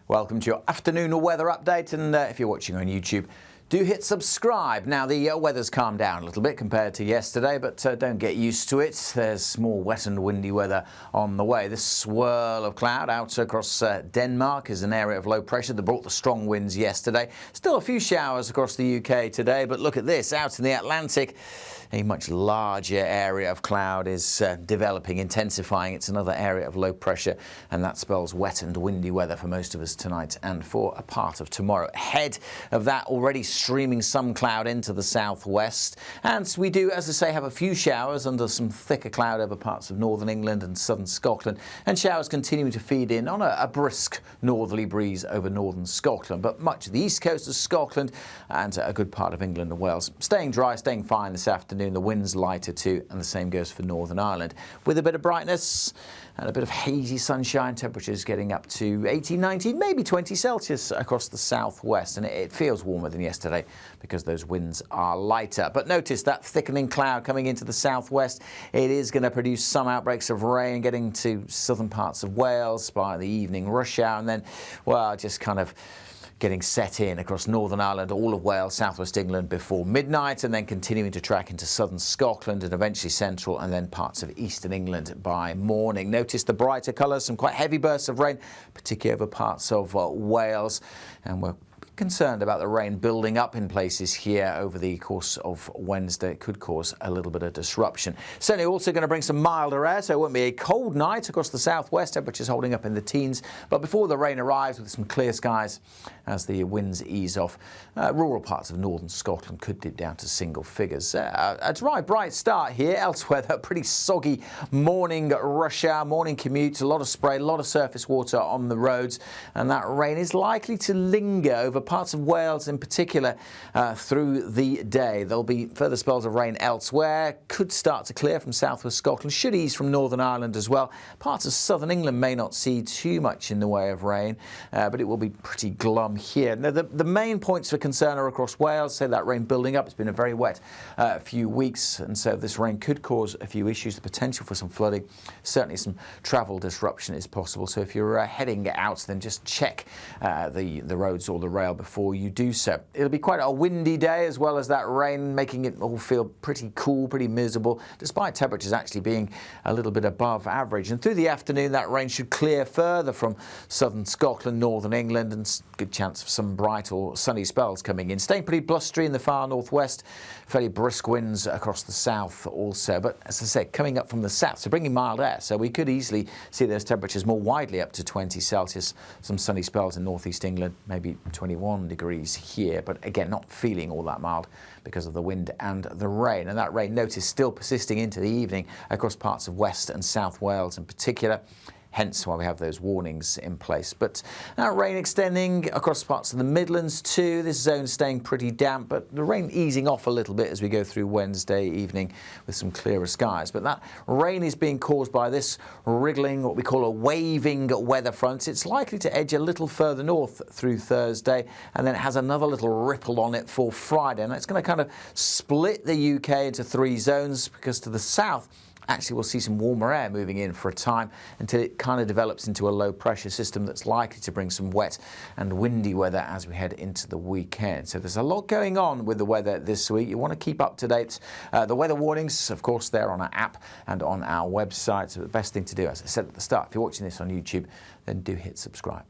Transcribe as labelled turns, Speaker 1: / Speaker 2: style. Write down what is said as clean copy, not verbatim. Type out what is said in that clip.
Speaker 1: Welcome to your afternoon weather update, and if you're watching on YouTube, do hit subscribe. Now, the weather's calmed down a little bit compared to yesterday, but don't get used to it. There's more wet and windy weather on the way. This swirl of cloud out across Denmark is an area of low pressure that brought the strong winds yesterday. Still a few showers across the UK today, but look at this. Out in the Atlantic, a much larger area of cloud is developing, intensifying. It's another area of low pressure, and that spells wet and windy weather for most of us tonight and for a part of tomorrow. Ahead of that, already streaming some cloud into the southwest, and we do, as I say, have a few showers under some thicker cloud over parts of northern England and southern Scotland, and showers continuing to feed in on a brisk northerly breeze over northern Scotland. But much of the east coast of Scotland and a good part of England and Wales staying dry, staying fine this afternoon. The wind's lighter too, and the same goes for Northern Ireland, with a bit of brightness and a bit of hazy sunshine. Temperatures getting up to 18, 19, maybe 20 Celsius across the southwest, and it feels warmer than yesterday because those winds are lighter. But notice that thickening cloud coming into the southwest. It is going to produce some outbreaks of rain getting to southern parts of Wales by the evening rush hour, and then, well, just kind of getting set in across Northern Ireland, all of Wales, southwest England before midnight, and then continuing to track into southern Scotland and eventually central and then parts of eastern England by morning. Notice the brighter colours, some quite heavy bursts of rain, particularly over parts of Wales, and we're concerned about the rain building up in places here over the course of Wednesday. It could cause a little bit of disruption. Certainly also going to bring some milder air, so it won't be a cold night across the southwest. Temperatures holding up in the teens, but before the rain arrives with some clear skies as the winds ease off, rural parts of northern Scotland could dip down to single figures. A dry, bright start here. Elsewhere, though, pretty soggy morning rush hour, morning commute, a lot of spray, a lot of surface water on the roads, and that rain is likely to linger over parts of Wales in particular through the day. There'll be further spells of rain elsewhere. Could start to clear from southwest Scotland, should ease from Northern Ireland as well. Parts of southern England may not see too much in the way of rain, but it will be pretty glum here. Now, the main points for concern are across Wales. So that rain building up. It's been a very wet few weeks, and so this rain could cause a few issues. The potential for some flooding, certainly some travel disruption is possible. So if you're heading out, then just check the roads or the rail before you do so. It'll be quite a windy day, as well as that rain making it all feel pretty cool, pretty miserable, despite temperatures actually being a little bit above average. And through the afternoon, that rain should clear further from southern Scotland, northern England, and good chance of some bright or sunny spells coming in. Staying pretty blustery in the far northwest, fairly brisk winds across the south also. But as I said, coming up from the south, so bringing mild air, so we could easily see those temperatures more widely up to 20 Celsius. Some sunny spells in northeast England, maybe 21 degrees here, but again, not feeling all that mild because of the wind and the rain. And that rain, notice, still persisting into the evening across parts of West and South Wales in particular. Hence why we have those warnings in place. But now rain extending across parts of the Midlands too. This zone staying pretty damp, but the rain easing off a little bit as we go through Wednesday evening with some clearer skies. But that rain is being caused by this wriggling, what we call a waving weather front. It's likely to edge a little further north through Thursday, and then it has another little ripple on it for Friday. And it's going to kind of split the UK into three zones, because to the south, actually, we'll see some warmer air moving in for a time until it kind of develops into a low pressure system that's likely to bring some wet and windy weather as we head into the weekend. So there's a lot going on with the weather this week. You want to keep up to date. The weather warnings, of course, they're on our app and on our website. So the best thing to do, as I said at the start, if you're watching this on YouTube, then do hit subscribe.